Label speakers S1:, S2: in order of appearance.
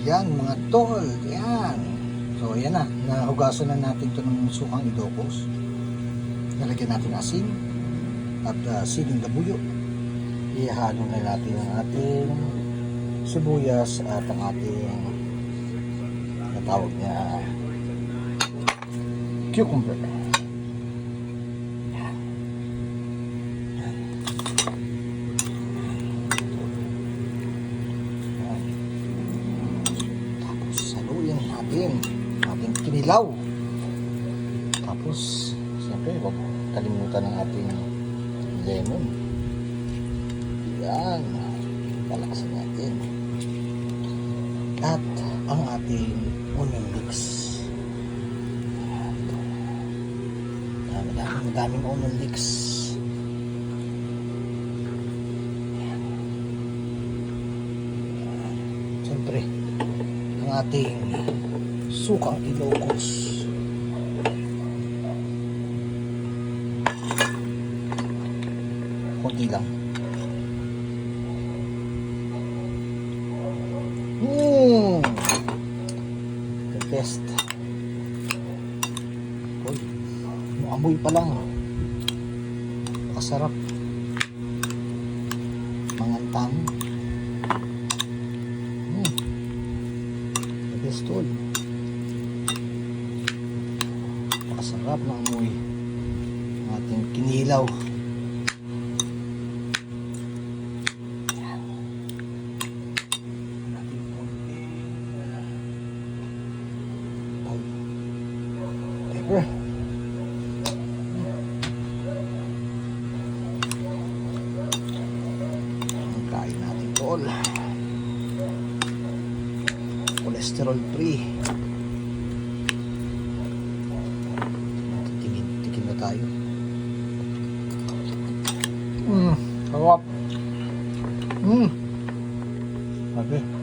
S1: Yan mga tol, yan. So yan na, nahugasan na natin ito ng sukang Ilocos. Nalagyan natin asin at siling labuyo. Ihalo na natin ang ating sibuyas at ang ating natawag niya cucumber. Ating kinilaw. Tapos siyempre huwag kalimutan ng ating lemon. Yan, palakasan natin. At ang ating onion mix. Daming onion mix. Siyempre ang ating sukang Ilocos. Kunti lang. The best. Uy, amoy pa lang. Masarap. Mangantang. The best tool. Masarap ng amoy ng ating kinilaw. Pepper. Kain natin tol. Cholesterol free. Tayo. Sarap. Sabi.